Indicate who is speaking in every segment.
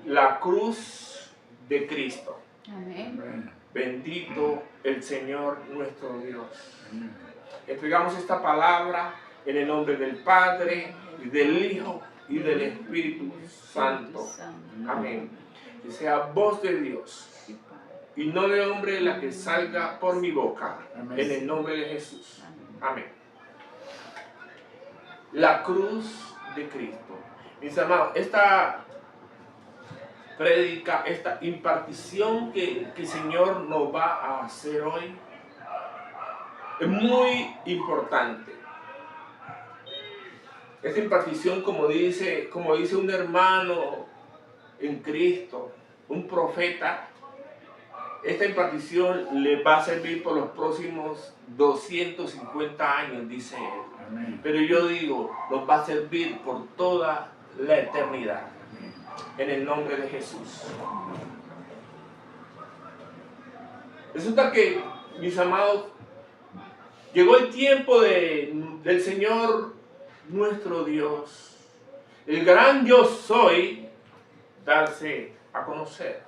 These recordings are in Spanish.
Speaker 1: La cruz de Cristo.
Speaker 2: Amén.
Speaker 1: Bendito el Señor nuestro Dios. Entregamos esta palabra en el nombre del Padre, y del Hijo, y del Espíritu Santo. Amén. Que sea voz de Dios, y no de hombre, la que salga por mi boca.
Speaker 3: Amén.
Speaker 1: En el nombre de Jesús. Amén. La cruz de Cristo. Mis amados, esta prédica, esta impartición que el Señor nos va a hacer hoy, es muy importante. Esta impartición, como dice un hermano en Cristo, un profeta, esta impartición le va a servir por los próximos 250 años, dice él.
Speaker 3: Amén.
Speaker 1: Pero yo digo, nos va a servir por toda la eternidad. En el nombre de Jesús. Resulta que, mis amados, llegó el tiempo del Señor nuestro Dios, el gran yo soy, darse a conocer.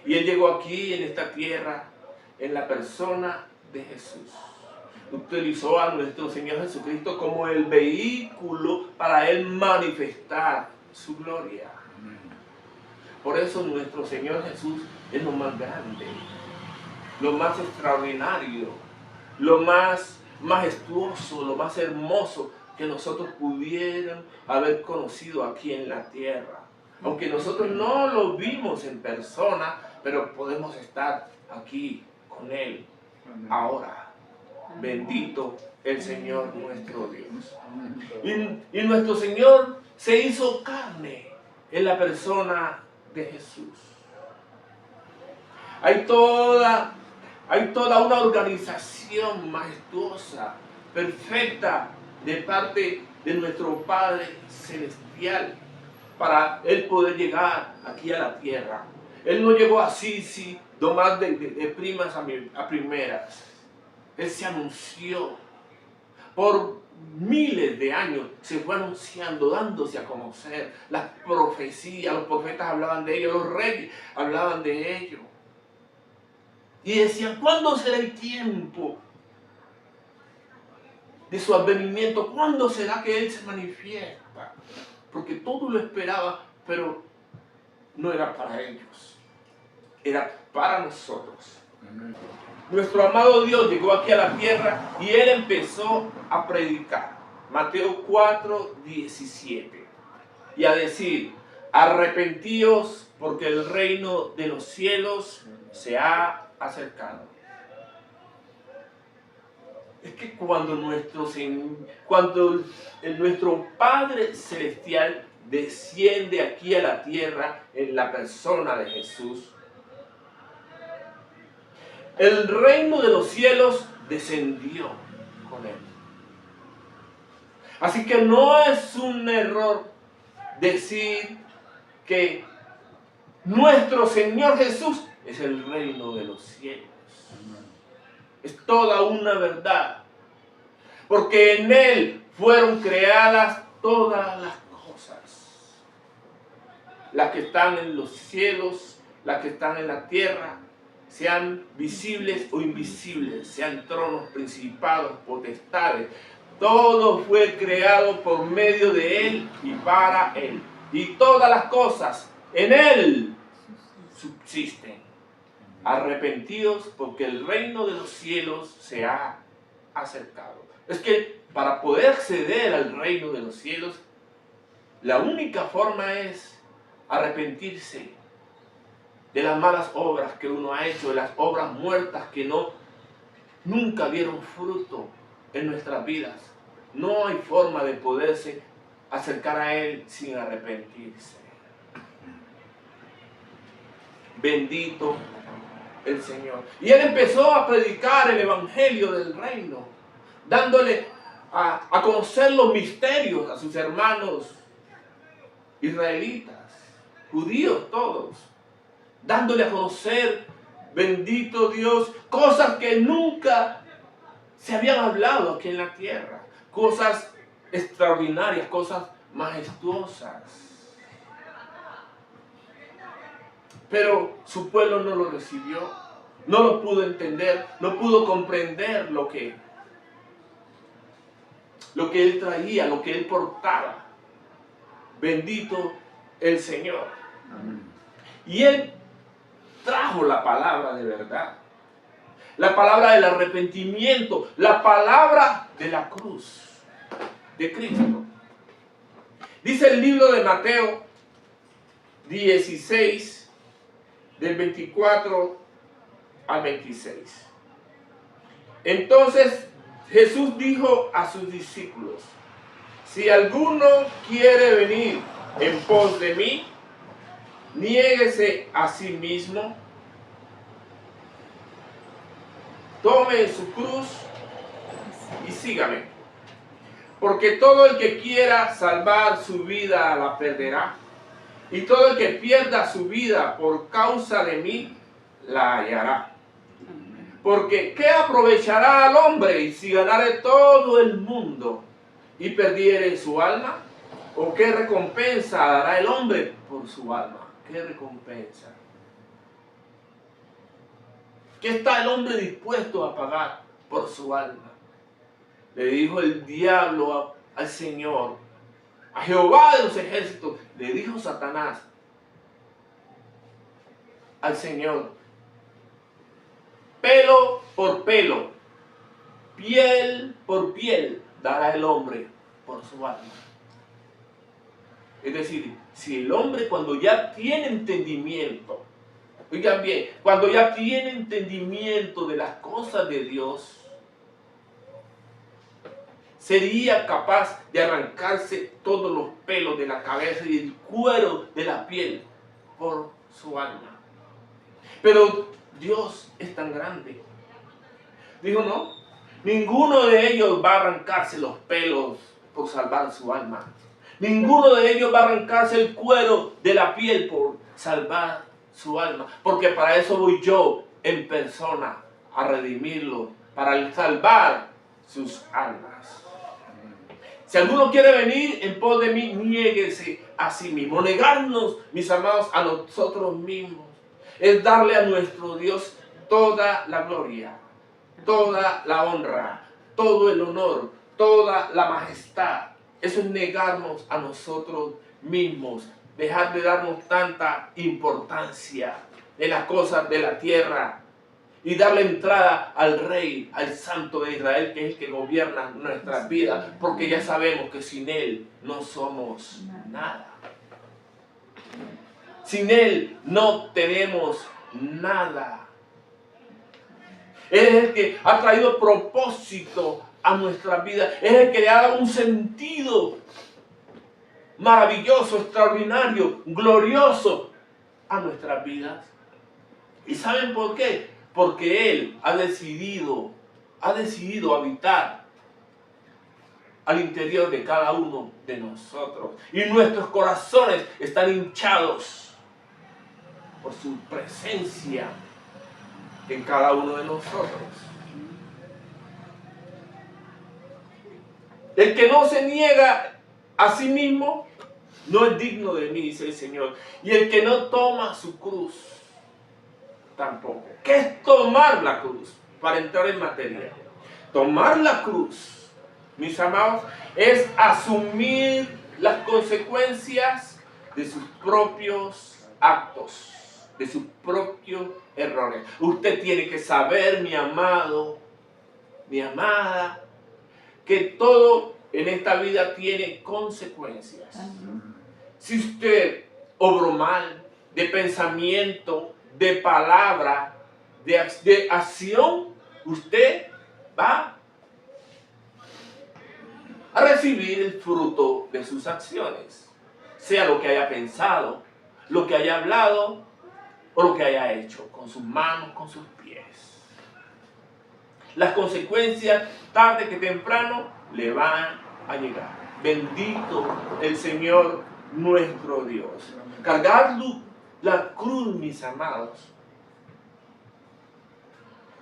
Speaker 1: Y Él llegó aquí en esta tierra en la persona de Jesús. Utilizó a nuestro Señor Jesucristo como el vehículo para Él manifestar su gloria. Por eso nuestro Señor Jesús es lo más grande, lo más extraordinario, lo más majestuoso, lo más hermoso que nosotros pudiéramos haber conocido aquí en la tierra. Aunque nosotros no lo vimos en persona, pero podemos estar aquí con Él ahora. Bendito el Señor nuestro Dios. Y nuestro Señor se hizo carne en la persona de Jesús. Hay toda una organización majestuosa, perfecta, de parte de nuestro Padre Celestial para Él poder llegar aquí a la tierra. Él no llegó así, nomás de primas a primeras. Él se anunció. Por miles de años se fue anunciando, dándose a conocer. Las profecías, los profetas hablaban de ello, los reyes hablaban de ello. Y decían, ¿cuándo será el tiempo de su advenimiento? ¿Cuándo será que Él se manifiesta? Porque todo lo esperaba, pero no era para ellos. Era para nosotros. Nuestro amado Dios llegó aquí a la tierra y Él empezó a predicar. Mateo 4, 17. Y a decir, arrepentíos porque el reino de los cielos se ha acercado. Es que cuando nuestro Padre Celestial desciende aquí a la tierra en la persona de Jesús, el reino de los cielos descendió con Él. Así que no es un error decir que nuestro Señor Jesús es el reino de los cielos. Es toda una verdad. Porque en Él fueron creadas todas las cosas. Las que están en los cielos, las que están en la tierra, sean visibles o invisibles, sean tronos, principados, potestades. Todo fue creado por medio de Él y para Él. Y todas las cosas en Él subsisten. Arrepentidos porque el reino de los cielos se ha acercado. Es que para poder acceder al reino de los cielos, la única forma es arrepentirse de las malas obras que uno ha hecho, de las obras muertas que nunca dieron fruto en nuestras vidas. No hay forma de poderse acercar a Él sin arrepentirse. Bendito el Señor. Y Él empezó a predicar el evangelio del reino, dándole a conocer los misterios a sus hermanos israelitas, judíos todos, dándole a conocer, bendito Dios, cosas que nunca se habían hablado aquí en la tierra, cosas extraordinarias, cosas majestuosas. Pero su pueblo no lo recibió, no lo pudo entender, no pudo comprender lo que él traía, lo que él portaba. Bendito el Señor. Y él trajo la palabra de verdad, la palabra del arrepentimiento, la palabra de la cruz de Cristo. Dice el libro de Mateo 16, del 24 al 26. Entonces Jesús dijo a sus discípulos: si alguno quiere venir en pos de mí, niéguese a sí mismo, tome su cruz y sígame. Porque todo el que quiera salvar su vida la perderá, y todo el que pierda su vida por causa de mí la hallará. Porque ¿qué aprovechará al hombre si ganare todo el mundo y perdiere su alma? ¿O qué recompensa dará el hombre por su alma? ¿Qué recompensa? ¿Qué está el hombre dispuesto a pagar por su alma? Le dijo el diablo al Señor, a Jehová de los ejércitos, le dijo Satanás al Señor: pelo por pelo, piel por piel dará el hombre por su alma. Es decir, si el hombre, cuando ya tiene entendimiento, oigan bien, cuando ya tiene entendimiento de las cosas de Dios, sería capaz de arrancarse todos los pelos de la cabeza y el cuero de la piel por su alma. Pero Dios es tan grande. Dijo: no, ninguno de ellos va a arrancarse los pelos por salvar su alma. Ninguno de ellos va a arrancarse el cuero de la piel por salvar su alma. Porque para eso voy yo en persona a redimirlo, para salvar sus almas. Si alguno quiere venir en pos de mí, niéguese a sí mismo. Negarnos, mis amados, a nosotros mismos es darle a nuestro Dios toda la gloria, toda la honra, todo el honor, toda la majestad. Eso es negarnos a nosotros mismos, dejar de darnos tanta importancia en las cosas de la tierra y darle entrada al Rey, al Santo de Israel, que es el que gobierna nuestras vidas, porque ya sabemos que sin Él no somos nada. Sin Él no tenemos nada. Él es el que ha traído propósito a nuestras vidas. Es el que le ha dado un sentido maravilloso, extraordinario, glorioso a nuestras vidas. ¿Y saben por qué? Porque Él ha decidido habitar al interior de cada uno de nosotros. Y nuestros corazones están hinchados por su presencia en cada uno de nosotros. El que no se niega a sí mismo no es digno de mí, dice el Señor. Y el que no toma su cruz tampoco. ¿Qué es tomar la cruz? Para entrar en materia. Tomar la cruz, mis amados, es asumir las consecuencias de sus propios actos, de sus propios errores. Usted tiene que saber, mi amado, mi amada, que todo en esta vida tiene consecuencias. Si usted obró mal, de pensamiento, de palabra, de acción, usted va a recibir el fruto de sus acciones, sea lo que haya pensado, lo que haya hablado o lo que haya hecho con sus manos, con sus pies. Las consecuencias, tarde que temprano, le van a llegar. Bendito el Señor nuestro Dios. Cargar la cruz, mis amados,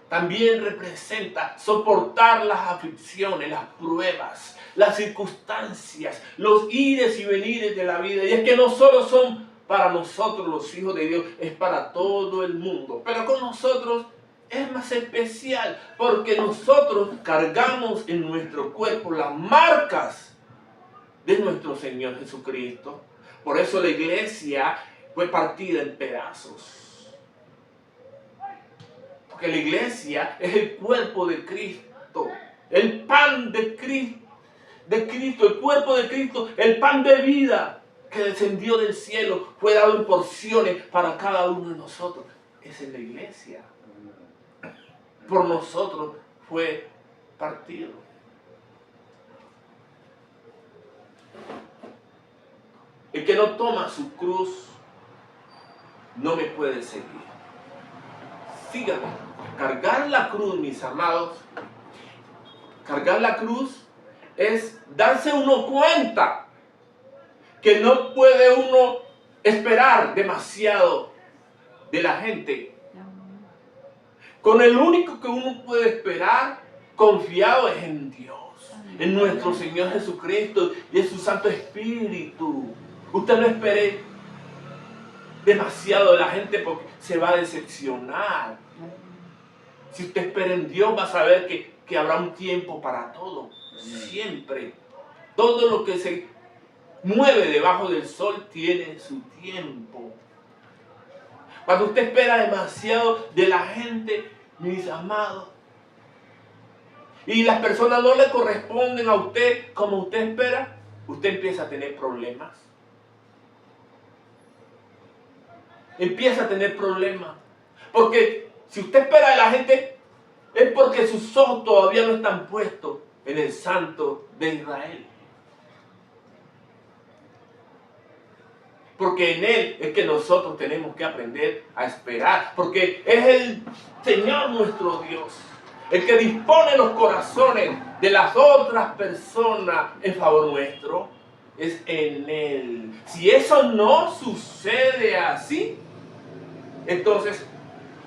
Speaker 1: también representa soportar las aflicciones, las pruebas, las circunstancias, los ires y venires de la vida. Y es que no solo son para nosotros los hijos de Dios, es para todo el mundo. Pero con nosotros es más especial porque nosotros cargamos en nuestro cuerpo las marcas de nuestro Señor Jesucristo. Por eso la iglesia fue partida en pedazos. Porque la iglesia es el cuerpo de Cristo, el pan de Cristo, el cuerpo de Cristo, el pan de vida que descendió del cielo, fue dado en porciones para cada uno de nosotros. Esa es la iglesia. Por nosotros fue partido. El que no toma su cruz no me puede seguir. Sígame. Cargar la cruz, mis amados, cargar la cruz es darse uno cuenta que no puede uno esperar demasiado de la gente. Con el único que uno puede esperar confiado es en Dios, en nuestro Señor Jesucristo y en su Santo Espíritu. Usted no espere demasiado de la gente porque se va a decepcionar. Si usted espera en Dios, va a saber que habrá un tiempo para todo. Siempre. Todo lo que se mueve debajo del sol tiene su tiempo. Cuando usted espera demasiado de la gente, mis amados, y las personas no le corresponden a usted como usted espera, usted empieza a tener problemas. Empieza a tener problemas. Porque si usted espera de la gente, es porque sus ojos todavía no están puestos en el Santo de Israel. Porque en Él es que nosotros tenemos que aprender a esperar. Porque es el Señor nuestro Dios, el que dispone los corazones de las otras personas en favor nuestro. Es en Él. Si eso no sucede así, entonces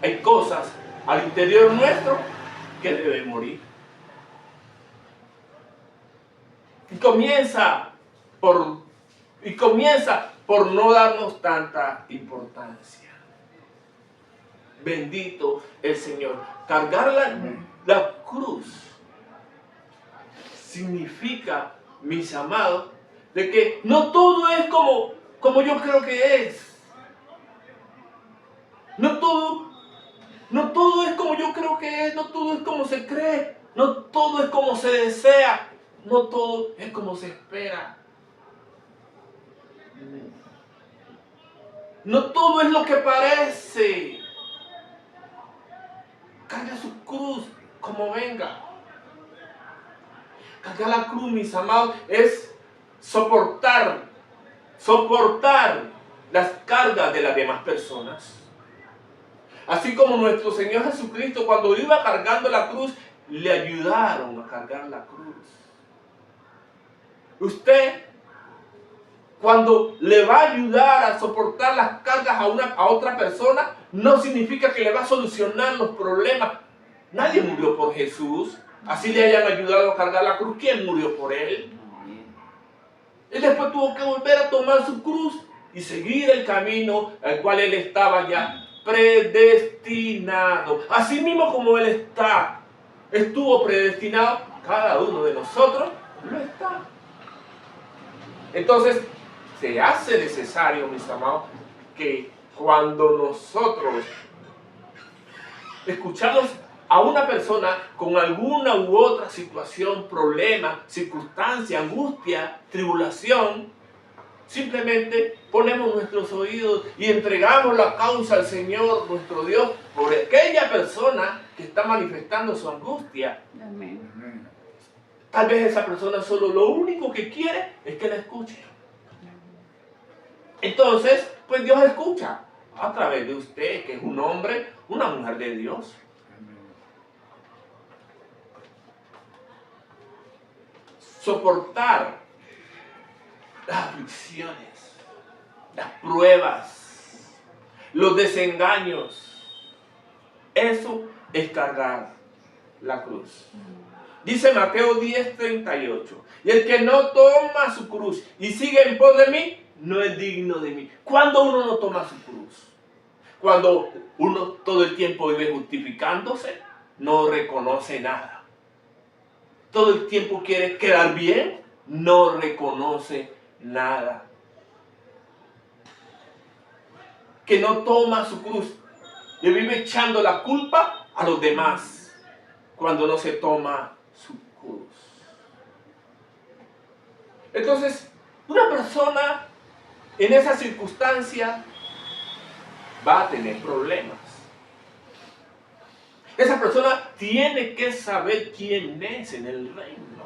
Speaker 1: hay cosas al interior nuestro que deben morir. Y comienza por no darnos tanta importancia. Bendito el Señor. Cargar la cruz significa, mis amados, de que no todo es como yo creo que es. No todo es como yo creo que es, no todo es como se cree, no todo es como se desea, no todo es como se espera. No todo es lo que parece. Carga su cruz como venga. Cargar la cruz, mis amados, es soportar las cargas de las demás personas. Así como nuestro Señor Jesucristo, cuando iba cargando la cruz, le ayudaron a cargar la cruz. Usted, cuando le va a ayudar a soportar las cargas a otra persona, no significa que le va a solucionar los problemas. Nadie murió por Jesús. Así le hayan ayudado a cargar la cruz. ¿Quién murió por él? Él después tuvo que volver a tomar su cruz y seguir el camino al cual él estaba ya predestinado. Así mismo como él estuvo predestinado, cada uno de nosotros lo está. Entonces, se hace necesario, mis amados, que cuando nosotros escuchamos a una persona con alguna u otra situación, problema, circunstancia, angustia, tribulación, simplemente ponemos nuestros oídos y entregamos la causa al Señor, nuestro Dios, por aquella persona que está manifestando su angustia.
Speaker 2: Amén.
Speaker 1: Tal vez esa persona solo lo único que quiere es que la escuche. Entonces, pues Dios escucha a través de usted, que es un hombre, una mujer de Dios. Soportar las aflicciones, las pruebas, los desengaños. Eso es cargar la cruz. Dice Mateo 10:38. Y el que no toma su cruz y sigue en pos de mí, no es digno de mí. Cuando uno no toma su cruz, cuando uno todo el tiempo vive justificándose, no reconoce nada. Todo el tiempo quiere quedar bien, no reconoce nada. Que no toma su cruz, le vive echando la culpa a los demás cuando no se toma su cruz. Entonces, una persona en esa circunstancia va a tener problemas. Esa persona tiene que saber quién es en el reino.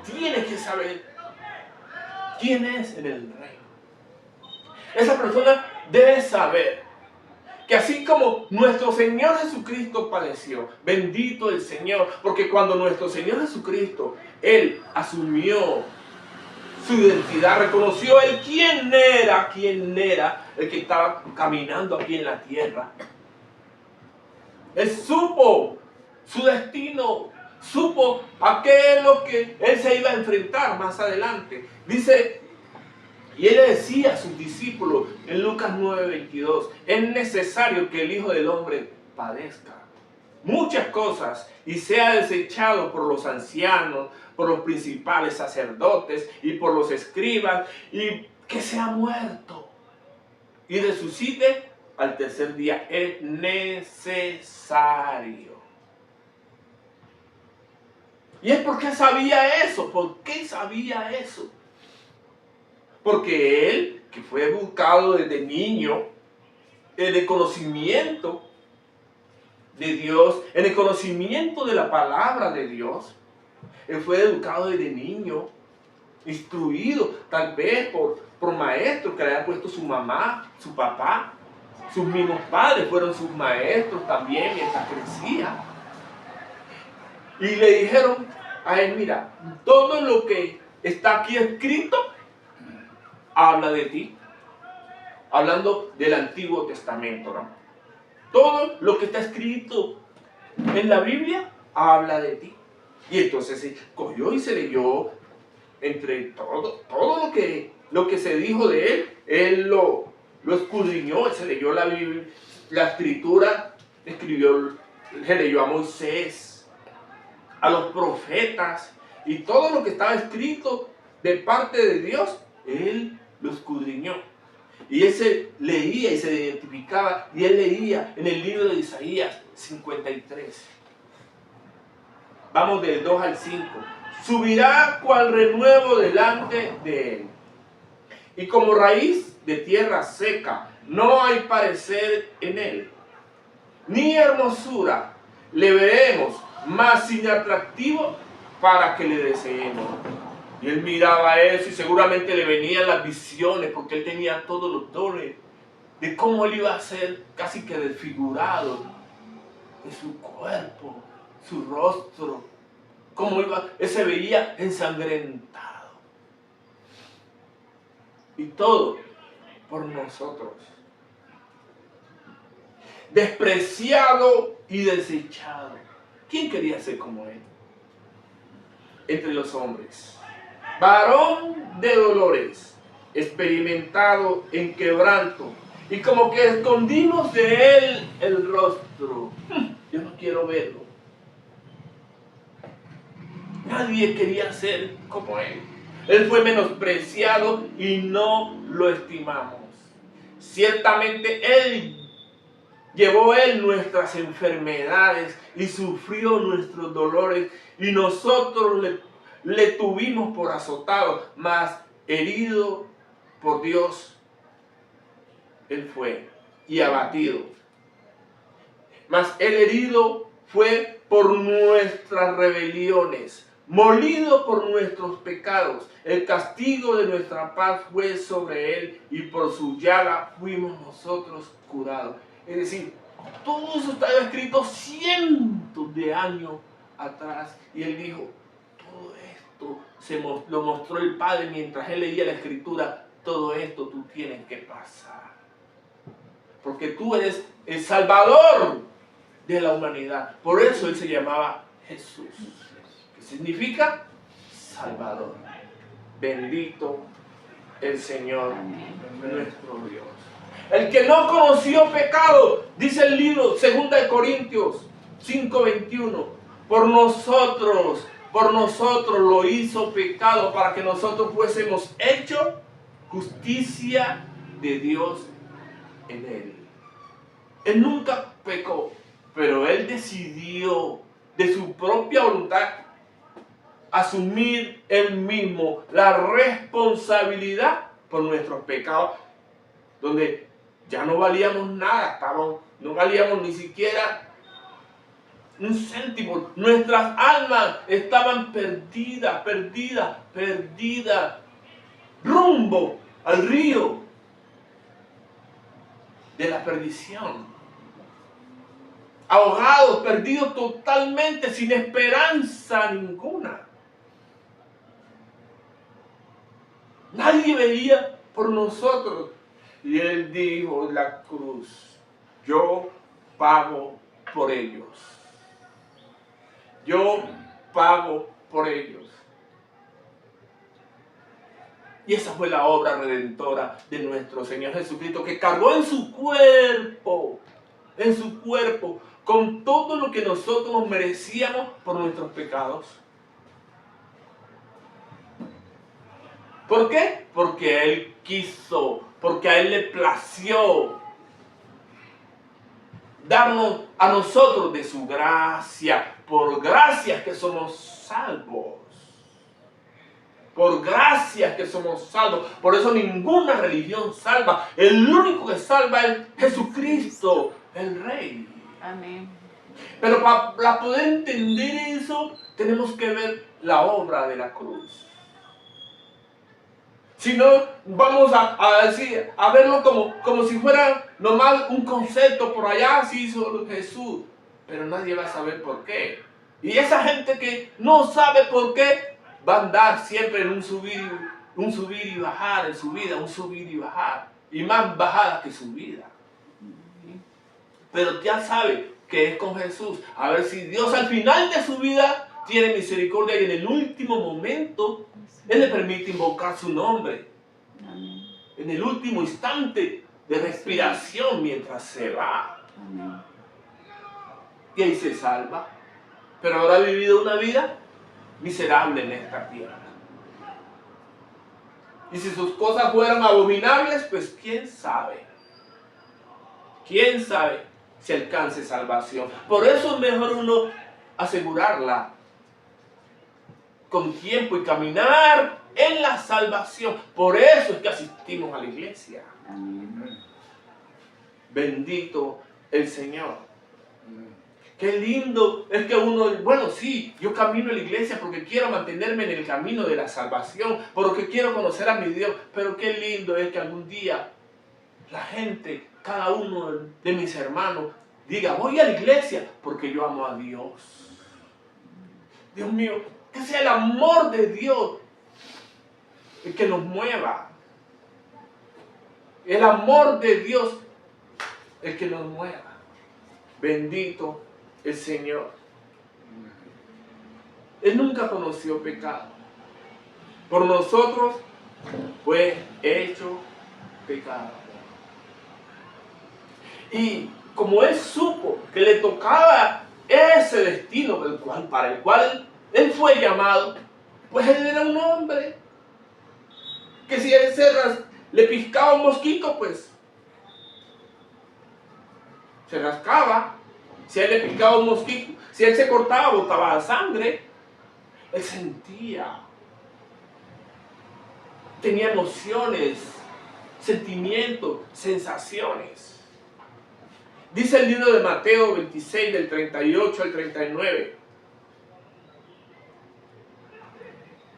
Speaker 1: Tiene que saber quién es en el reino. Esa persona debe saber que así como nuestro Señor Jesucristo padeció, bendito el Señor, porque cuando nuestro Señor Jesucristo, Él asumió su identidad, reconoció Él quién era el que estaba caminando aquí en la tierra. Él supo su destino, supo a qué es lo que Él se iba a enfrentar más adelante. Dice, y Él le decía a sus discípulos en Lucas 9:22, es necesario que el Hijo del Hombre padezca muchas cosas y sea desechado por los ancianos, por los principales sacerdotes y por los escribas, y que sea muerto y resucite al tercer día. Es necesario. ¿Y es porque sabía eso? ¿Por qué sabía eso? Porque Él, que fue educado desde niño en el conocimiento de Dios, en el conocimiento de la palabra de Dios, Él fue educado desde niño, instruido tal vez por maestros que le había puesto su mamá, su papá, sus mismos padres fueron sus maestros también mientras crecía. Y le dijeron a Él, mira, todo lo que está aquí escrito habla de ti. Hablando del Antiguo Testamento, ¿no? Todo lo que está escrito en la Biblia habla de ti. Y entonces cogió y se leyó entre todo lo que se dijo de él lo escudriñó, él se leyó la Biblia, la Escritura, se leyó a Moisés, a los profetas, y todo lo que estaba escrito de parte de Dios, él lo escudriñó. Y él se leía y se identificaba, y él leía en el libro de Isaías 53. Vamos del 2 al 5. Subirá cual renuevo delante de él, y como raíz de tierra seca, no hay parecer en él, ni hermosura le veremos, más inatractivo para que le deseemos. Y él miraba eso y seguramente le venían las visiones, porque él tenía todos los dones de cómo él iba a ser casi que desfigurado de su cuerpo, su rostro, cómo él se veía ensangrentado. Y todo por nosotros. Despreciado y desechado. ¿Quién quería ser como él? Entre los hombres. Varón de dolores, experimentado en quebranto, y como que escondimos de él el rostro. Yo no quiero verlo. Nadie quería ser como él. Él fue menospreciado y no lo estimamos. Ciertamente llevó él nuestras enfermedades y sufrió nuestros dolores, y nosotros le tuvimos por azotado, mas herido por Dios él fue y abatido. Mas el herido fue por nuestras rebeliones, molido por nuestros pecados. El castigo de nuestra paz fue sobre él, y por su llaga fuimos nosotros curados. Es decir, todo eso estaba escrito cientos de años atrás, y él dijo, todo esto lo mostró el Padre mientras él leía la Escritura. Todo esto tú tienes que pasar, porque tú eres el Salvador de la humanidad. Por eso él se llamaba Jesús, que significa Salvador. Bendito el Señor nuestro Dios. El que no conoció pecado, dice el libro 2 de Corintios 5:21, por nosotros lo hizo pecado para que nosotros fuésemos hechos justicia de Dios en él. Él nunca pecó, pero él decidió de su propia voluntad asumir él mismo la responsabilidad por nuestros pecados, donde ya no valíamos nada, no valíamos ni siquiera un céntimo. Nuestras almas estaban perdidas, rumbo al río de la perdición. Ahogados, perdidos totalmente, sin esperanza ninguna. Nadie veía por nosotros. Y él dijo en la cruz, yo pago por ellos. Yo pago por ellos. Y esa fue la obra redentora de nuestro Señor Jesucristo, que cargó en su cuerpo, con todo lo que nosotros nos merecíamos por nuestros pecados. ¿Por qué? Porque Él quiso, porque a Él le plació darnos a nosotros de su gracia. Por gracia que somos salvos. Por gracia que somos salvos. Por eso ninguna religión salva. El único que salva es Jesucristo, el Rey.
Speaker 2: Amén.
Speaker 1: Pero para poder entender eso, tenemos que ver la obra de la cruz. Si no, vamos a verlo como si fuera nomás un concepto. Por allá sí hizo Jesús, pero nadie va a saber por qué. Y esa gente que no sabe por qué, va a andar siempre en un subir y bajar en su vida, un subir y bajar. Y más bajada que subida. Pero ya sabe que es con Jesús. A ver si Dios al final de su vida tiene misericordia y en el último momento Él le permite invocar su nombre.
Speaker 2: Amén.
Speaker 1: En el último instante de respiración mientras se va.
Speaker 2: Amén.
Speaker 1: Y ahí se salva. Pero habrá vivido una vida miserable en esta tierra. Y si sus cosas fueran abominables, pues quién sabe. ¿Quién sabe si alcance salvación? Por eso es mejor uno asegurarla con tiempo y caminar en la salvación. Por eso es que asistimos a la iglesia.
Speaker 2: Amén.
Speaker 1: Bendito el Señor. Qué lindo es que uno, bueno, sí, yo camino a la iglesia porque quiero mantenerme en el camino de la salvación, porque quiero conocer a mi Dios, pero qué lindo es que algún día la gente, cada uno de mis hermanos, diga, voy a la iglesia porque yo amo a Dios. Dios mío, que sea el amor de Dios el que nos mueva. El amor de Dios el que nos mueva. Bendito el Señor. Él nunca conoció pecado. Por nosotros fue hecho pecado. Y como Él supo que le tocaba ese destino para el cual Él fue llamado, pues Él era un hombre que si Él le picaba un mosquito, pues se rascaba. Si a Él le picaba un mosquito, si Él se cortaba, botaba sangre. Él sentía, tenía emociones, sentimientos, sensaciones. Dice el libro de Mateo 26, del 38 al 39.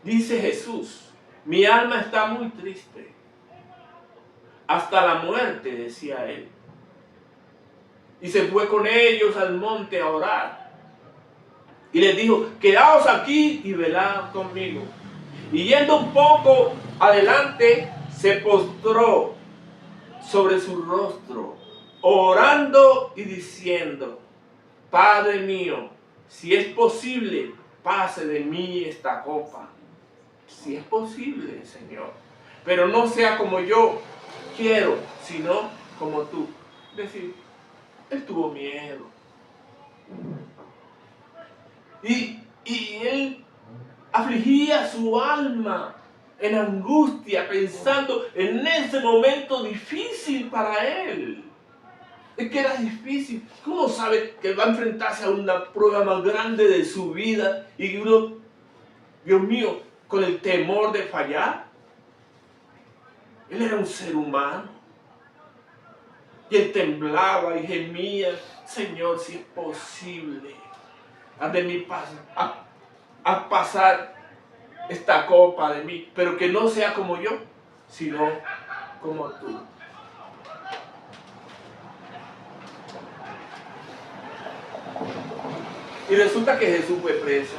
Speaker 1: Dice Jesús, mi alma está muy triste, hasta la muerte, decía Él. Y se fue con ellos al monte a orar. Y les dijo, quedaos aquí y velad conmigo. Y yendo un poco adelante, se postró sobre su rostro, orando y diciendo, Padre mío, si es posible, pase de mí esta copa. Si es posible, Señor. pero no sea como yo quiero, sino como tú. Es decir, él tuvo miedo. Y él afligía su alma en angustia, pensando en ese momento difícil para él. Es que era difícil. ¿Cómo sabe que va a enfrentarse a una prueba más grande de su vida? Y uno, Dios mío, con el temor de fallar. Él era un ser humano. Y él temblaba y gemía: Señor, si es posible, haz de mí a pasar esta copa de mí, pero que no sea como yo, sino como tú. Y resulta que Jesús fue preso.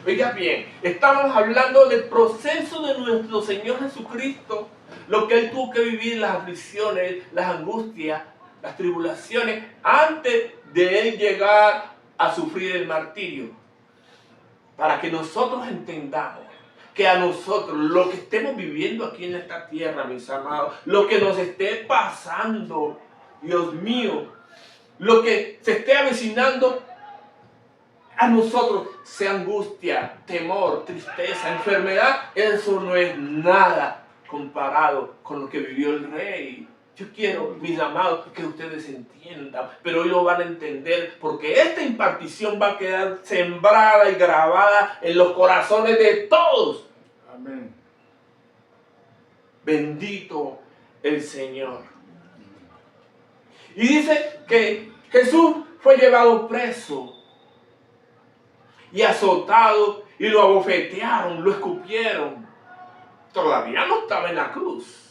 Speaker 1: Oiga bien, estamos hablando del proceso de nuestro Señor Jesucristo, lo que Él tuvo que vivir, las aflicciones, las angustias, las tribulaciones, antes de Él llegar a sufrir el martirio. Para que nosotros entendamos que a nosotros, lo que estemos viviendo aquí en esta tierra, mis amados, lo que nos esté pasando, Dios mío, lo que se esté avecinando a nosotros, sea angustia, temor, tristeza, enfermedad, eso no es nada comparado con lo que vivió el Rey. Yo quiero, mis amados, que ustedes entiendan, pero hoy lo van a entender, porque esta impartición va a quedar sembrada y grabada en los corazones de todos.
Speaker 2: Amén.
Speaker 1: Bendito el Señor. Y dice que Jesús fue llevado preso y azotado, y lo abofetearon, lo escupieron. Todavía no estaba en la cruz.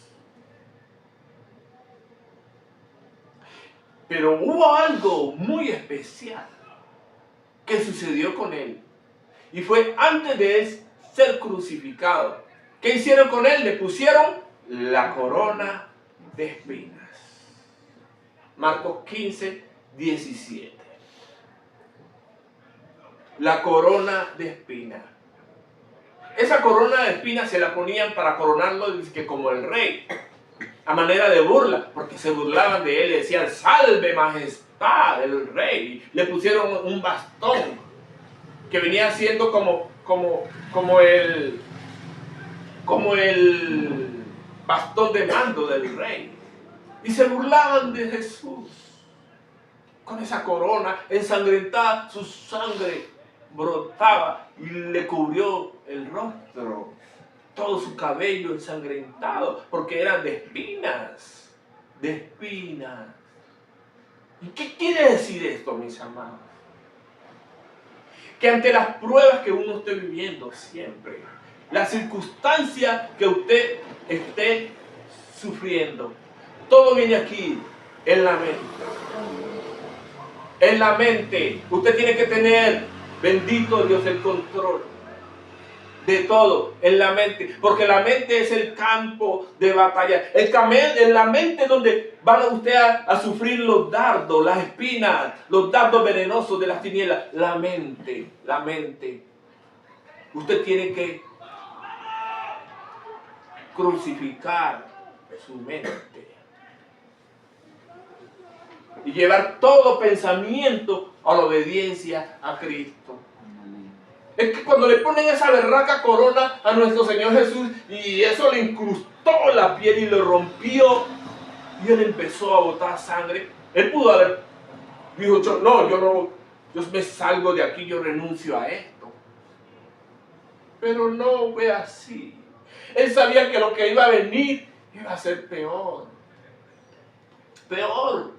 Speaker 1: Pero hubo algo muy especial que sucedió con él. Y fue antes de él ser crucificado. ¿Qué hicieron con él? Le pusieron la corona de espinas. Marcos 15, 17. La corona de espinas. Esa corona de espinas se la ponían para coronarlo como el rey, a manera de burla, porque se burlaban de él, le decían: salve majestad el rey. Le pusieron un bastón que venía siendo como el bastón de mando del rey, y se burlaban de Jesús con esa corona ensangrentada. Su sangre brotaba y le cubrió el rostro, todo su cabello ensangrentado, porque eran de espinas, de espinas. ¿Y qué quiere decir esto, mis amados? Que ante las pruebas que uno esté viviendo siempre, las circunstancias que usted esté sufriendo, todo viene aquí, en la mente. En la mente. Usted tiene que tener, bendito Dios, el control de todo en la mente, porque la mente es el campo de batalla. En la mente donde van usted a sufrir los dardos, las espinas, los dardos venenosos de las tinieblas. La mente, la mente. Usted tiene que crucificar su mente y llevar todo pensamiento a la obediencia a Cristo. Es que cuando le ponen esa berraca corona a nuestro Señor Jesús, y eso le incrustó la piel y le rompió, y él empezó a botar sangre, él pudo haber dicho: yo me salgo de aquí, yo renuncio a esto. Pero no fue así. Él sabía que lo que iba a venir iba a ser peor. Peor.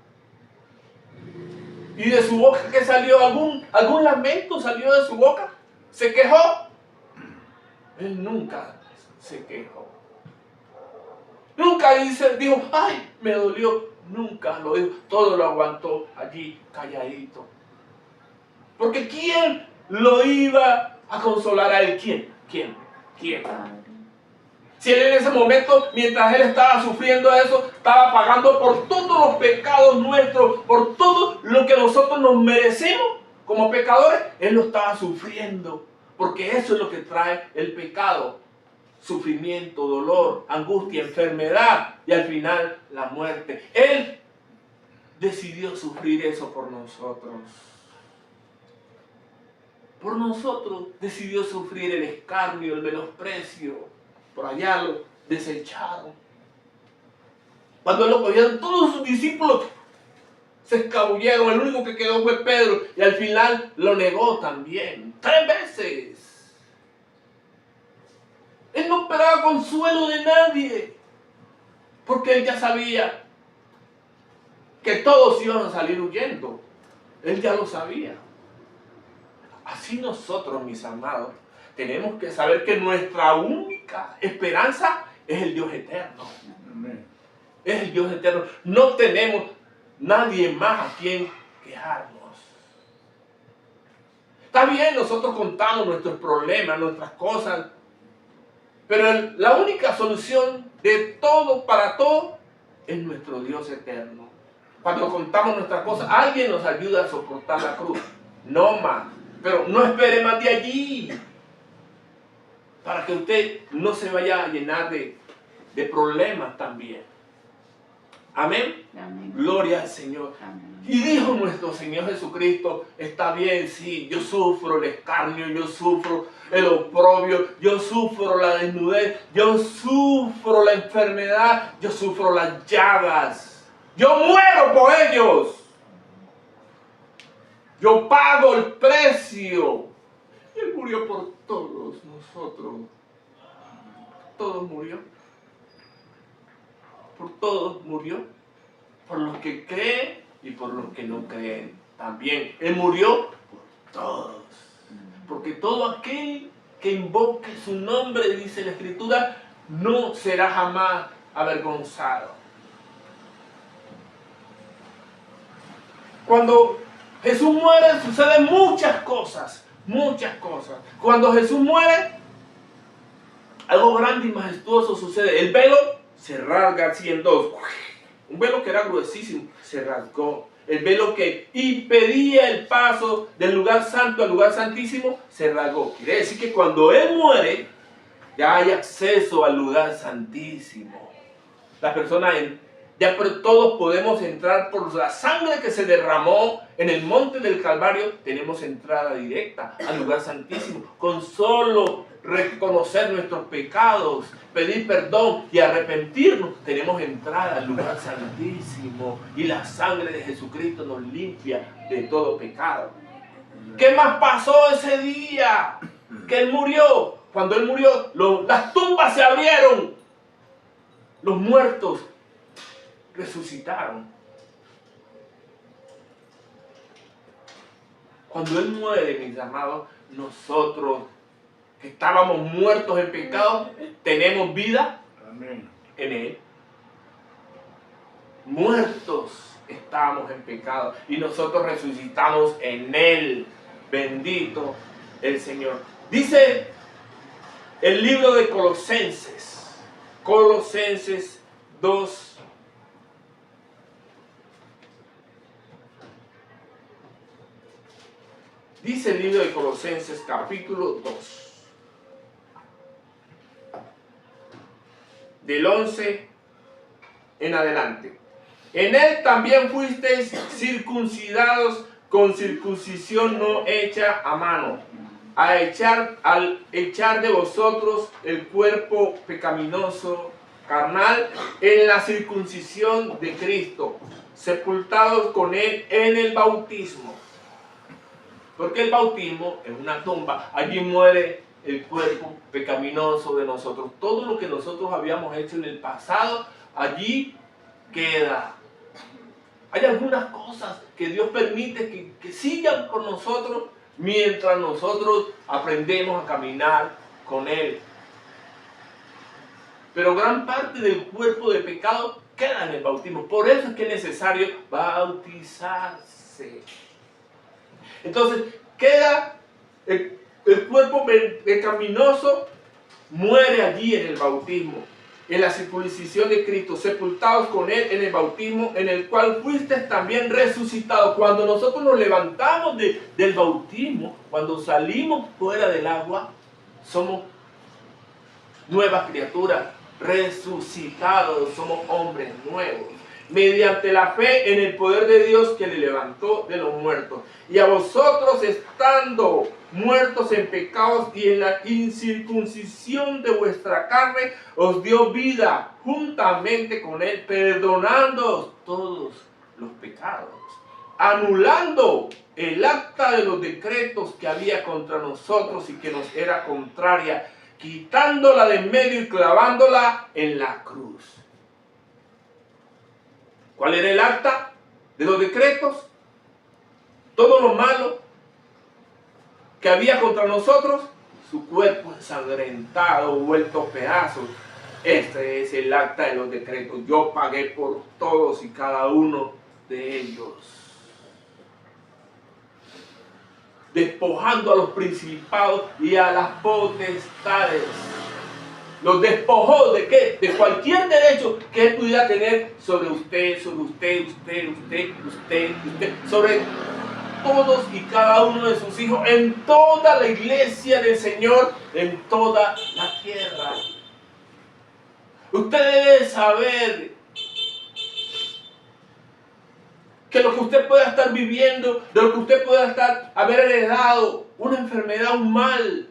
Speaker 1: Y de su boca, ¿qué salió? ¿Algún lamento salió de su boca? ¿Se quejó? Él nunca se quejó. Nunca dijo: ay, me dolió. Nunca lo dijo. Todo lo aguantó allí calladito. Porque ¿quién lo iba a consolar a él? ¿Quién? Si él en ese momento, mientras él estaba sufriendo eso, estaba pagando por todos los pecados nuestros, por todo lo que nosotros nos merecemos como pecadores, él lo estaba sufriendo, porque eso es lo que trae el pecado. sufrimiento, dolor, angustia, enfermedad y al final la muerte. Él decidió sufrir eso por nosotros. Por nosotros decidió sufrir el escarnio, el menosprecio. Por allá lo desecharon. Cuando lo cogieron, todos sus discípulos se escabulleron. El único que quedó fue Pedro y al final lo negó también. 3 veces. Él no esperaba consuelo de nadie. Porque él ya sabía que todos iban a salir huyendo. Él ya lo sabía. Así nosotros, mis amados, tenemos que saber que nuestra única esperanza es el Dios eterno.
Speaker 2: Amén.
Speaker 1: Es el Dios eterno. No tenemos nadie más a quien quejarnos. Está bien, nosotros contamos nuestros problemas, nuestras cosas, pero la única solución de todo para todo es nuestro Dios eterno. Cuando contamos nuestras cosas, alguien nos ayuda a soportar la cruz. No más. Pero no espere más de allí. Para que usted no se vaya a llenar de problemas también. Amén.
Speaker 2: Amén.
Speaker 1: Gloria al Señor.
Speaker 2: Amén.
Speaker 1: Y dijo nuestro Señor Jesucristo, está bien, sí, yo sufro el escarnio, yo sufro el oprobio, yo sufro la desnudez, yo sufro la enfermedad, yo sufro las llagas. Yo muero por ellos. Yo pago el precio. Él murió por todos nosotros. Todos murió. Por todos murió. Por los que creen y por los que no creen. También. Él murió por todos. Porque todo aquel que invoque su nombre, dice la Escritura, no será jamás avergonzado. Cuando Jesús muere, suceden muchas cosas. Muchas cosas. Cuando Jesús muere, algo grande y majestuoso sucede. El velo se rasga así en dos. Un velo que era gruesísimo se rasgó. El velo que impedía el paso del lugar santo al lugar santísimo se rasgó. Quiere decir que cuando Él muere, ya hay acceso al lugar santísimo. Las personas ya todos podemos entrar por la sangre que se derramó en el monte del Calvario. Tenemos entrada directa al lugar santísimo. Con solo reconocer nuestros pecados, pedir perdón y arrepentirnos, tenemos entrada al lugar santísimo. Y la sangre de Jesucristo nos limpia de todo pecado. ¿Qué más pasó ese día? Que Él murió. Cuando Él murió, las tumbas se abrieron. Los muertos resucitaron. Cuando Él muere, mis amados, nosotros que estábamos muertos en pecado, tenemos vida.
Speaker 2: Amén.
Speaker 1: En Él. Muertos estábamos en pecado y nosotros resucitamos en Él. Bendito el Señor. Dice el libro de Colosenses, Colosenses 2. Dice el libro de Colosenses capítulo 2. Del 11 en adelante. En Él también fuisteis circuncidados con circuncisión no hecha a mano, al echar de vosotros el cuerpo pecaminoso carnal en la circuncisión de Cristo, sepultados con Él en el bautismo. Porque el bautismo es una tumba, allí muere el cuerpo pecaminoso de nosotros. Todo lo que nosotros habíamos hecho en el pasado, allí queda. Hay algunas cosas que Dios permite que sigan con nosotros mientras nosotros aprendemos a caminar con Él. Pero gran parte del cuerpo de pecado queda en el bautismo. Por eso es que es necesario bautizarse. Entonces, queda el cuerpo pecaminoso, muere allí en el bautismo, en la circuncisión de Cristo, sepultados con Él en el bautismo, en el cual fuiste también resucitados. Cuando nosotros nos levantamos del bautismo, cuando salimos fuera del agua, somos nuevas criaturas, resucitados, somos hombres nuevos, mediante la fe en el poder de Dios que le levantó de los muertos. Y a vosotros, estando muertos en pecados y en la incircuncisión de vuestra carne, os dio vida juntamente con él, perdonándoos todos los pecados, anulando el acta de los decretos que había contra nosotros y que nos era contraria, quitándola de en medio y clavándola en la cruz. ¿Cuál era el acta de los decretos? Todo lo malo que había contra nosotros, su cuerpo ensangrentado, vuelto pedazos. Este es el acta de los decretos. Yo pagué por todos y cada uno de ellos, despojando a los principados y a las potestades. Los despojó ¿de qué? De cualquier derecho que él pudiera tener sobre usted, sobre todos y cada uno de sus hijos, en toda la iglesia del Señor, en toda la tierra. Usted debe saber que lo que usted pueda estar viviendo, de lo que usted pueda haber heredado, una enfermedad, un mal,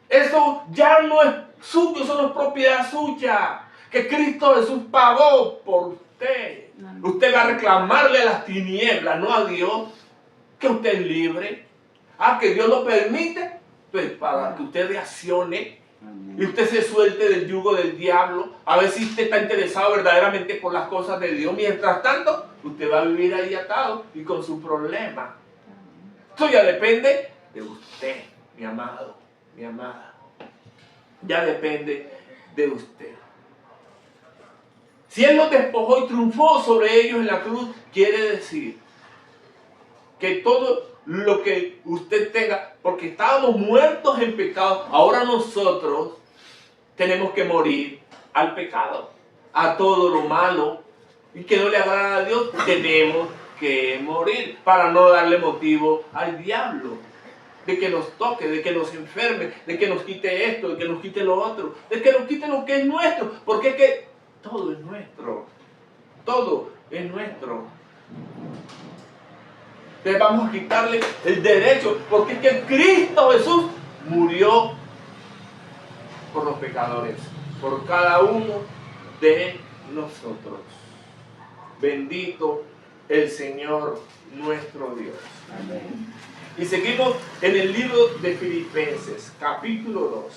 Speaker 1: eso ya no es suyo, eso no es propiedad suya, que Cristo Jesús pagó por usted. Usted va a reclamarle a las tinieblas, no a Dios, que usted es libre. Que Dios lo permite, pues para que usted reaccione y usted se suelte del yugo del diablo, a ver si usted está interesado verdaderamente por las cosas de Dios. Mientras tanto, usted va a vivir ahí atado y con su problema. Esto ya depende de usted, mi amado, mi amada. Ya depende de usted. Si Él los despojó y triunfó sobre ellos en la cruz, quiere decir que todo lo que usted tenga, porque estábamos muertos en pecado, ahora nosotros tenemos que morir al pecado, a todo lo malo, y que no le agrada a Dios, tenemos que morir para no darle motivo al diablo de que nos toque, de que nos enferme, de que nos quite esto, de que nos quite lo otro, de que nos quite lo que es nuestro, porque es que todo es nuestro, todo es nuestro. Entonces vamos a quitarle el derecho, porque es que Cristo Jesús murió por los pecadores, por cada uno de nosotros. Bendito el Señor nuestro Dios. Amén. Y seguimos en el libro de Filipenses, capítulo 2,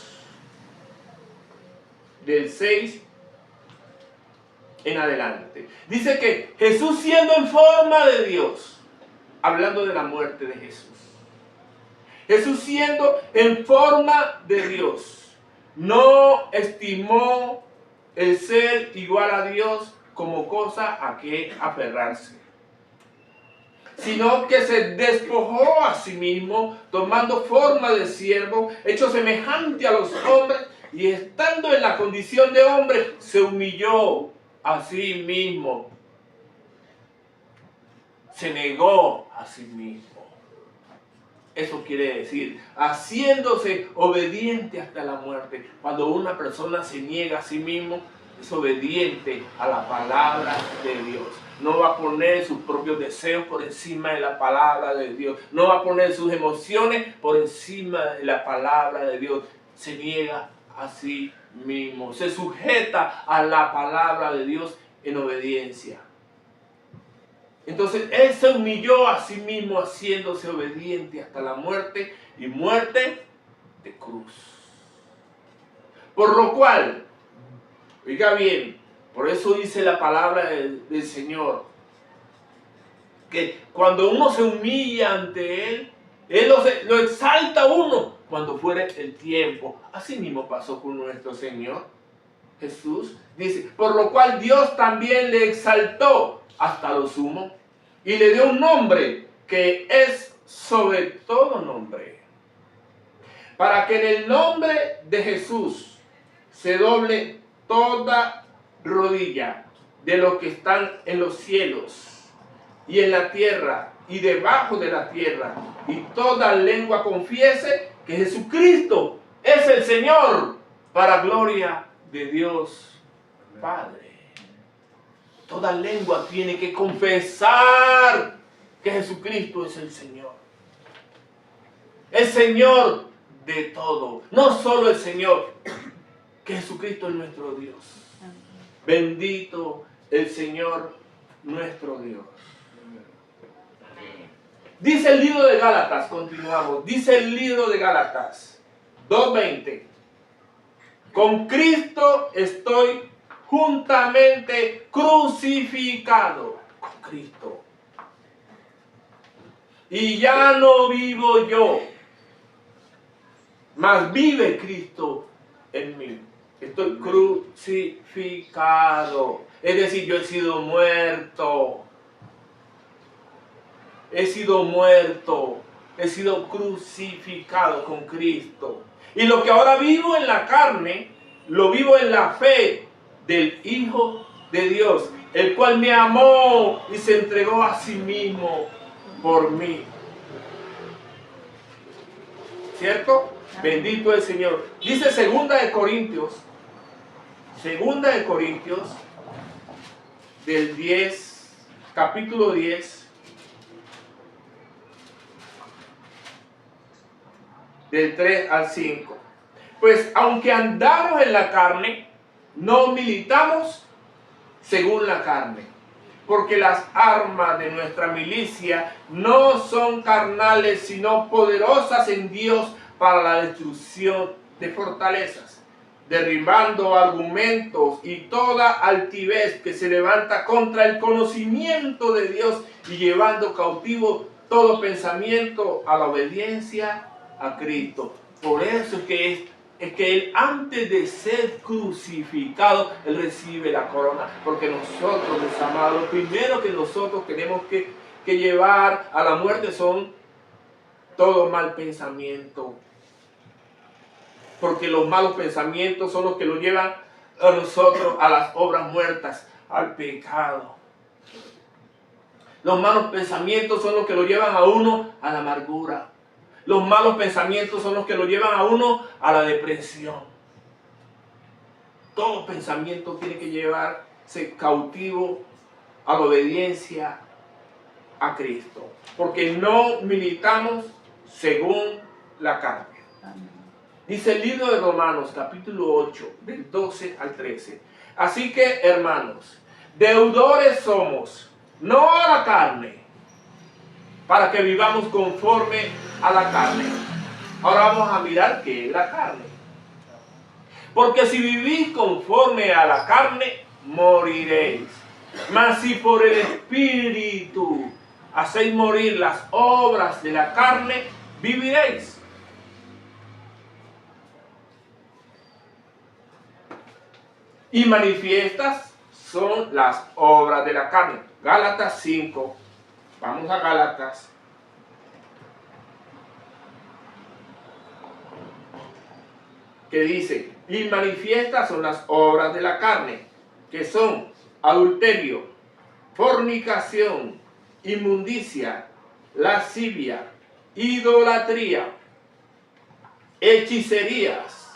Speaker 1: del 6 en adelante. Dice que Jesús, siendo en forma de Dios, hablando de la muerte de Jesús, Jesús siendo en forma de Dios, no estimó el ser igual a Dios como cosa a que aferrarse, sino que se despojó a sí mismo, tomando forma de siervo, hecho semejante a los hombres, y estando en la condición de hombre, se humilló a sí mismo, se negó a sí mismo. Eso quiere decir, haciéndose obediente hasta la muerte. Cuando una persona se niega a sí mismo, es obediente a la palabra de Dios. No va a poner sus propios deseos por encima de la palabra de Dios. No va a poner sus emociones por encima de la palabra de Dios. Se niega a sí mismo. Se sujeta a la palabra de Dios en obediencia. Entonces Él se humilló a sí mismo, haciéndose obediente hasta la muerte, y muerte de cruz. Por lo cual, oiga bien, por eso dice la palabra del Señor, que cuando uno se humilla ante Él, Él lo exalta a uno cuando fuere el tiempo. Así mismo pasó con nuestro Señor Jesús. Dice, por lo cual Dios también le exaltó hasta lo sumo y le dio un nombre que es sobre todo nombre, para que en el nombre de Jesús se doble toda rodilla de los que están en los cielos y en la tierra y debajo de la tierra, y toda lengua confiese que Jesucristo es el Señor, para gloria de Dios Padre. Toda lengua tiene que confesar que Jesucristo es el Señor. El Señor de todo. No solo el Señor, que Jesucristo es nuestro Dios. Bendito el Señor nuestro Dios. Dice el libro de Gálatas, continuamos. Dice el libro de Gálatas 2:20. Con Cristo estoy juntamente crucificado. Con Cristo. Y ya no vivo yo, mas vive Cristo en mí. Estoy crucificado. Es decir, yo he sido muerto. He sido muerto. He sido crucificado con Cristo. Y lo que ahora vivo en la carne, lo vivo en la fe del Hijo de Dios, el cual me amó y se entregó a sí mismo por mí. ¿Cierto? Bendito el Señor. Dice 2 de Corintios, del 10, capítulo 10, del 3 al 5. Pues aunque andamos en la carne, no militamos según la carne. Porque las armas de nuestra milicia no son carnales, sino poderosas en Dios para la destrucción de fortalezas, derribando argumentos y toda altivez que se levanta contra el conocimiento de Dios y llevando cautivo todo pensamiento a la obediencia a Cristo. Por eso es que Él, antes de ser crucificado, Él recibe la corona. Porque nosotros, mis amados, lo primero que nosotros tenemos que llevar a la muerte son todo mal pensamiento. Porque los malos pensamientos son los que lo llevan a nosotros a las obras muertas, al pecado. Los malos pensamientos son los que lo llevan a uno a la amargura. Los malos pensamientos son los que lo llevan a uno a la depresión. Todo pensamiento tiene que llevarse cautivo a la obediencia a Cristo. Porque no militamos según la carne. Dice el libro de Romanos, capítulo 8, del 12 al 13. Así que, hermanos, deudores somos, no a la carne, para que vivamos conforme a la carne. Ahora vamos a mirar qué es la carne. Porque si vivís conforme a la carne, moriréis. Mas si por el Espíritu hacéis morir las obras de la carne, viviréis. Y manifiestas son las obras de la carne. Gálatas 5. Vamos a Gálatas. Que dice, y manifiestas son las obras de la carne, que son adulterio, fornicación, inmundicia, lascivia, idolatría, hechicerías,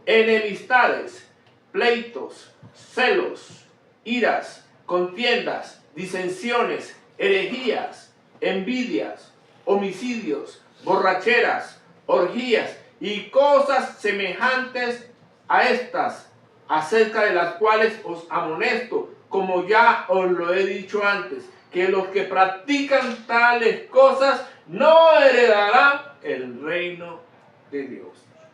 Speaker 1: enemistades, pleitos, celos, iras, contiendas, disensiones, herejías, envidias, homicidios, borracheras, orgías y cosas semejantes a estas, acerca de las cuales os amonesto, como ya os lo he dicho antes, que los que practican tales cosas no heredarán el reino de Dios.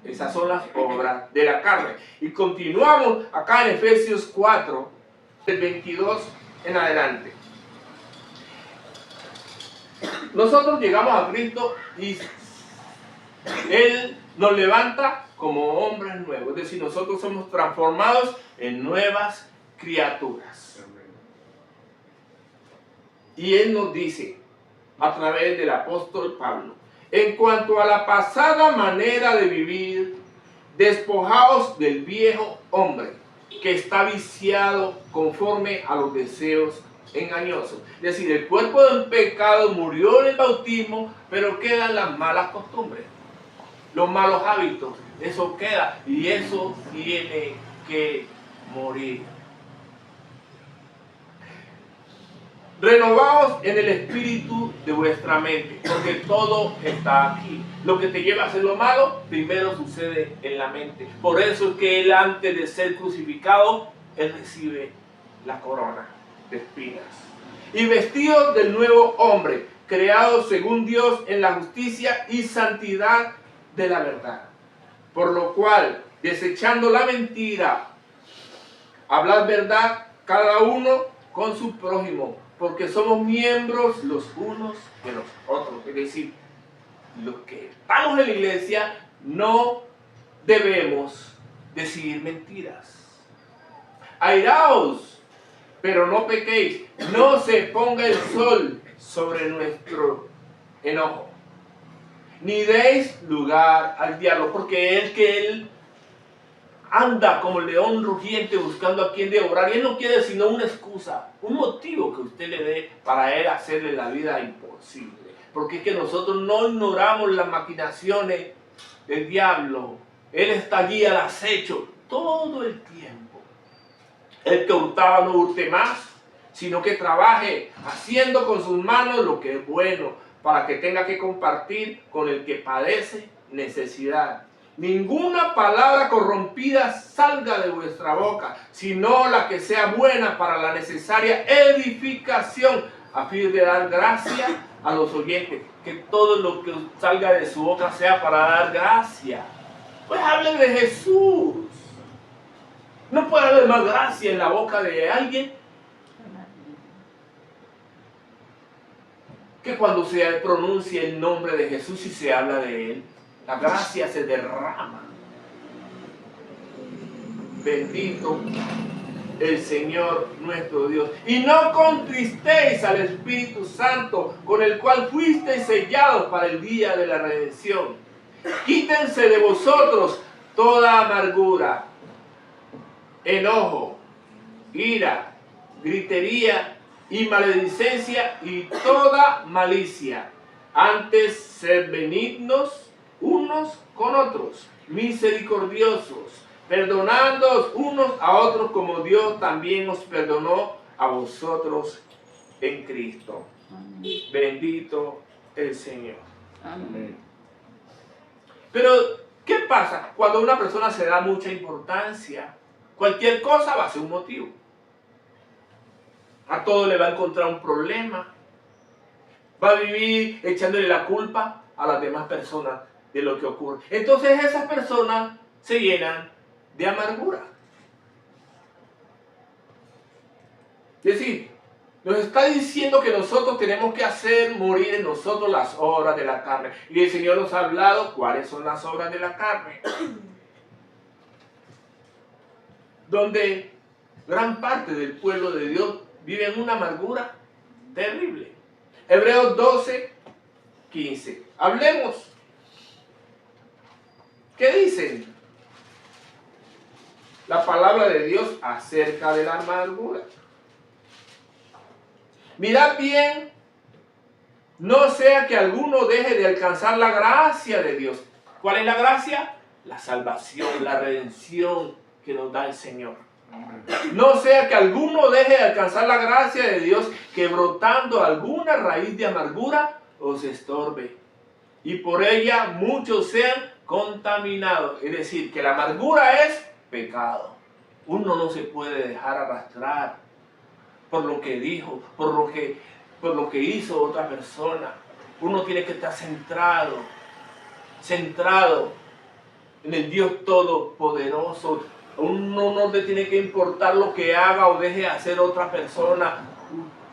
Speaker 1: Esas son las obras de la carne. Y continuamos acá en Efesios 4, del 22 en adelante. Nosotros llegamos a Cristo y Él nos levanta como hombres nuevos. Es decir, nosotros somos transformados en nuevas criaturas. Y Él nos dice, a través del apóstol Pablo, en cuanto a la pasada manera de vivir, despojaos del viejo hombre, que está viciado conforme a los deseos engañosos. Es decir, el cuerpo del pecado murió en el bautismo, pero quedan las malas costumbres. los malos hábitos, eso queda y eso tiene que morir. Renovaos en el espíritu de vuestra mente, porque todo está aquí. Lo que te lleva a hacer lo malo, primero sucede en la mente. Por eso es que él, antes de ser crucificado, él recibe la corona de espinas. Y vestidos del nuevo hombre, creado según Dios en la justicia y santidad de la verdad. Por lo cual, desechando la mentira, hablad verdad cada uno con su prójimo, porque somos miembros los unos de los otros. Es decir, los que estamos en la iglesia no debemos decir mentiras. Airaos, pero no pequéis. No se ponga el sol sobre nuestro enojo, ni deis lugar al diablo, porque él anda como león rugiente buscando a quien devorar, y él no quiere sino una excusa, un motivo que usted le dé para él hacerle la vida imposible. Porque es que nosotros no ignoramos las maquinaciones del diablo. Él está allí al acecho todo el tiempo. El que hurtaba no hurte más, sino que trabaje haciendo con sus manos lo que es bueno, para que tenga que compartir con el que padece necesidad. Ninguna palabra corrompida salga de vuestra boca, sino la que sea buena para la necesaria edificación, a fin de dar gracia a los oyentes. Que todo lo que salga de su boca sea para dar gracia. Pues hable de Jesús. No puede haber más gracia en la boca de alguien que cuando se pronuncia el nombre de Jesús y se habla de Él. La gracia se derrama. Bendito el Señor nuestro Dios. Y no contristéis al Espíritu Santo, con el cual fuisteis sellados para el día de la redención. Quítense de vosotros toda amargura, enojo, ira, gritería y maledicencia y toda malicia. Antes, sed benignos unos con otros, misericordiosos, perdonándoos unos a otros como Dios también os perdonó a vosotros en Cristo.
Speaker 2: Amén.
Speaker 1: Bendito el Señor.
Speaker 2: Amén.
Speaker 1: Pero, ¿qué pasa cuando una persona se da mucha importancia? Cualquier cosa va a ser un motivo. A todo le va a encontrar un problema. Va a vivir echándole la culpa a las demás personas de lo que ocurre. Entonces esas personas se llenan de amargura. Es decir, nos está diciendo que nosotros tenemos que hacer morir en nosotros las obras de la carne. Y el Señor nos ha hablado cuáles son las obras de la carne. Donde gran parte del pueblo de Dios vive en una amargura terrible. Hebreos 12, 15. Hablemos. ¿Qué dicen la palabra de Dios acerca de la amargura? Mirad bien, no sea que alguno deje de alcanzar la gracia de Dios. ¿Cuál es la gracia? La salvación, la redención que nos da el Señor. No sea que alguno deje de alcanzar la gracia de Dios, que brotando alguna raíz de amargura os estorbe, y por ella muchos sean contaminados. Es decir, que la amargura es pecado. Uno no se puede dejar arrastrar por lo que dijo, por lo que hizo otra persona. Uno tiene que estar centrado en el Dios Todopoderoso. Uno no le tiene que importar lo que haga o deje de hacer otra persona.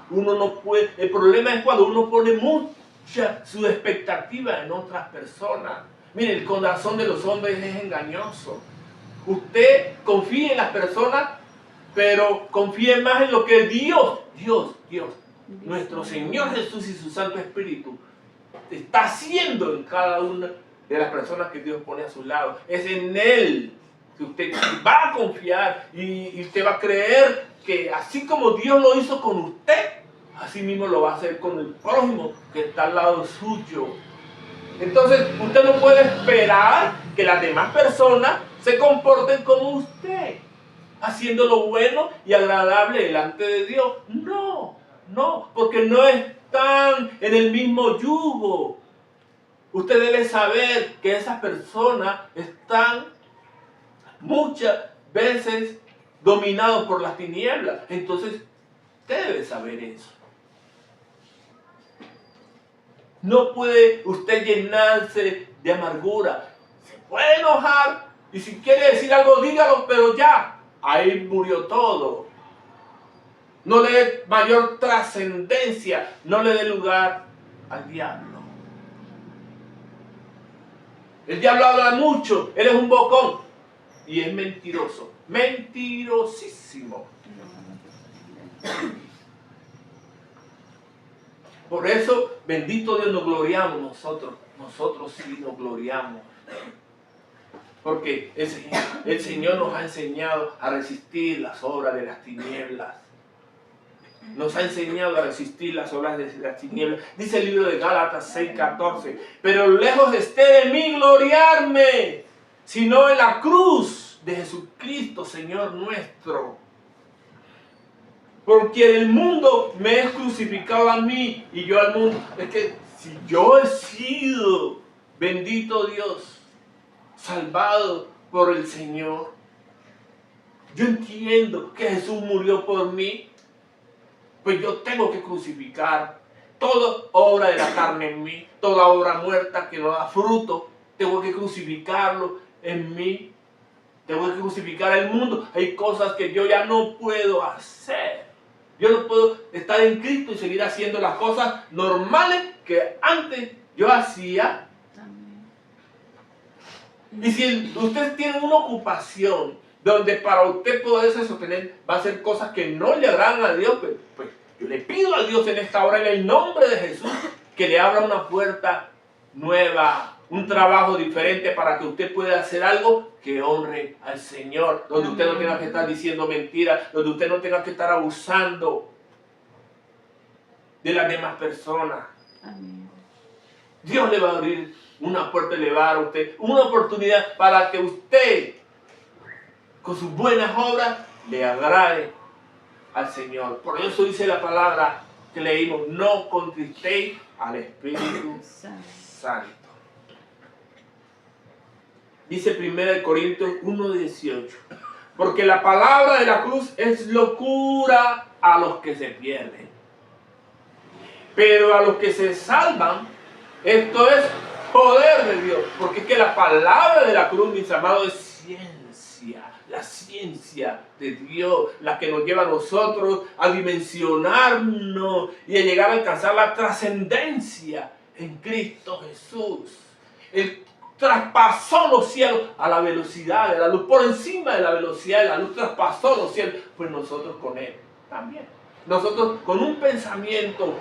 Speaker 1: Uno no puede. El problema es cuando uno pone mucha su expectativa en otras personas. Mire, el corazón de los hombres es engañoso. Usted confíe en las personas, pero confíe más en lo que Dios, nuestro Señor Jesús y su Santo Espíritu está haciendo en cada una de las personas que Dios pone a su lado. Es en Él que usted va a confiar y usted va a creer que así como Dios lo hizo con usted, así mismo lo va a hacer con el prójimo que está al lado suyo. Entonces, usted no puede esperar que las demás personas se comporten como usted, haciendo lo bueno y agradable delante de Dios. No, no, porque no están en el mismo yugo. Usted debe saber que esas personas están muchas veces dominados por las tinieblas. Entonces, usted debe saber eso. No puede usted llenarse de amargura. Se puede enojar y si quiere decir algo, dígalo, pero ya, ahí murió todo. No le dé mayor trascendencia, no le dé lugar al diablo. El diablo habla mucho, él es un bocón y es mentiroso, mentirosísimo. Por eso, bendito Dios, nos gloriamos nosotros sí nos gloriamos. Porque el Señor nos ha enseñado a resistir las obras de las tinieblas. Nos ha enseñado a resistir las obras de las tinieblas. Dice el libro de Gálatas 6:14. Pero lejos esté de mí gloriarme, sino en la cruz de Jesucristo, Señor nuestro. Porque el mundo me es crucificado a mí y yo al mundo. Es que si yo he sido, bendito Dios, salvado por el Señor, yo entiendo que Jesús murió por mí, pues yo tengo que crucificar toda obra de la carne en mí, toda obra muerta que no da fruto, tengo que crucificarlo en mí, tengo que crucificar el mundo. Hay cosas que yo ya no puedo hacer. Yo no puedo estar en Cristo y seguir haciendo las cosas normales que antes yo hacía. Y si usted tiene una ocupación donde para usted poderse sostener va a hacer cosas que no le agradan a Dios, pues yo le pido a Dios en esta hora, en el nombre de Jesús, que le abra una puerta nueva, un trabajo diferente para que usted pueda hacer algo que honre al Señor, donde usted no tenga que estar diciendo mentiras, donde usted no tenga que estar abusando de las demás personas.
Speaker 2: Amén.
Speaker 1: Dios le va a abrir una puerta, le va a dar a usted una oportunidad para que usted, con sus buenas obras, le agrade al Señor. Por eso dice la palabra que leímos: no contristéis al Espíritu Santo. Dice 1 Corintios 1:18. Porque la palabra de la cruz es locura a los que se pierden. Pero a los que se salvan, esto es poder de Dios. Porque es que la palabra de la cruz, mis amados, es ciencia. La ciencia de Dios, la que nos lleva a nosotros a dimensionarnos y a llegar a alcanzar la trascendencia en Cristo Jesús. Él traspasó los cielos a la velocidad de la luz, por encima de la velocidad de la luz, traspasó los cielos. Pues nosotros con Él también. Nosotros con un pensamiento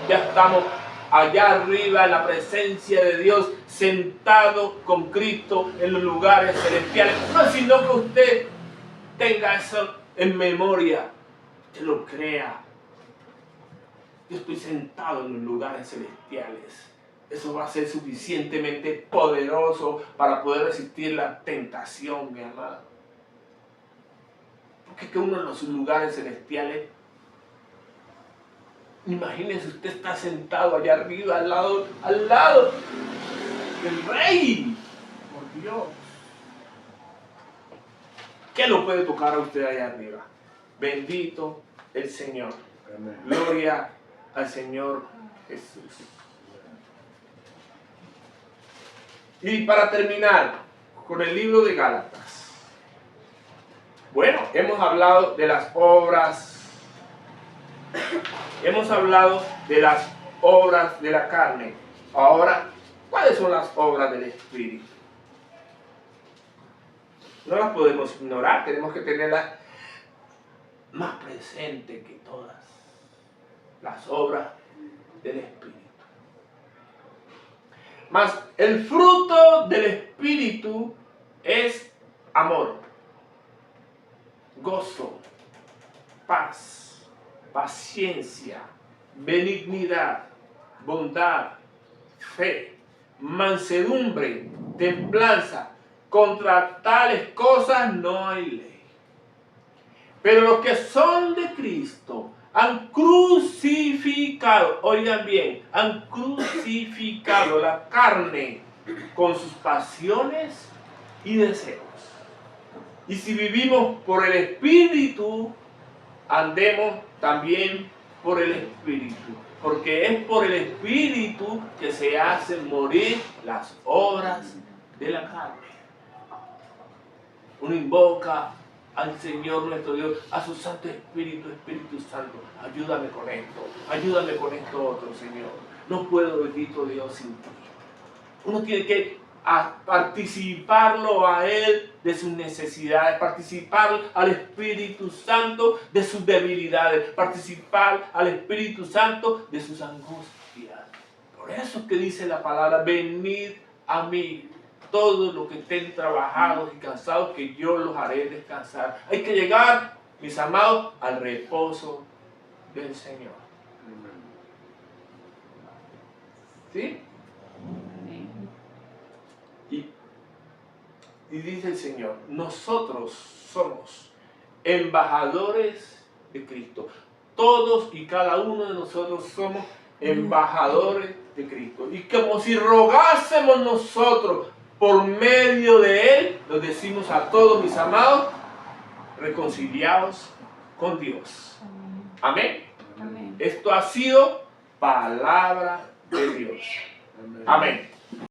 Speaker 1: ya estamos allá arriba en la presencia de Dios, sentado con Cristo en los lugares celestiales. No, sino que usted tenga eso en memoria, que lo crea. Yo estoy sentado en los lugares celestiales. Eso va a ser suficientemente poderoso para poder resistir la tentación, mi amado. Porque es que uno en los lugares celestiales, imagínense, usted está sentado allá arriba, al lado del Rey. Por Dios. ¿Qué lo puede tocar a usted allá arriba? Bendito el Señor. Amén. Gloria al Señor Jesús. Y para terminar con el libro de Gálatas. Bueno, hemos hablado de las obras. Hemos hablado de las obras de la carne. Ahora, ¿cuáles son las obras del Espíritu? No las podemos ignorar, tenemos que tenerlas más presentes que todas. Las obras del Espíritu. Mas el fruto del Espíritu es amor, gozo, paz, paciencia, benignidad, bondad, fe, mansedumbre, templanza. Contra tales cosas no hay ley. Pero los que son de Cristo han crucificado, oigan bien, han crucificado la carne con sus pasiones y deseos. Y si vivimos por el Espíritu, andemos también por el Espíritu. Porque es por el Espíritu que se hacen morir las obras de la carne. Uno invoca al Señor nuestro Dios, a su Santo Espíritu, Espíritu Santo, ayúdame con esto otro, Señor. No puedo, bendito Dios, sin ti. Uno tiene que participarlo a Él de sus necesidades, participar al Espíritu Santo de sus debilidades, participar al Espíritu Santo de sus angustias. Por eso es que dice la palabra, venid a mí, todos los que estén trabajados y cansados, que yo los haré descansar. Hay que llegar, mis amados, al reposo del Señor. ¿Sí? Y dice el Señor, nosotros somos embajadores de Cristo. Todos y cada uno de nosotros somos embajadores de Cristo. Y como si rogásemos nosotros por medio de Él, nos decimos a todos, mis amados, reconciliados con Dios. Amén.
Speaker 2: Amén.
Speaker 1: Esto ha sido palabra de Dios. Amén.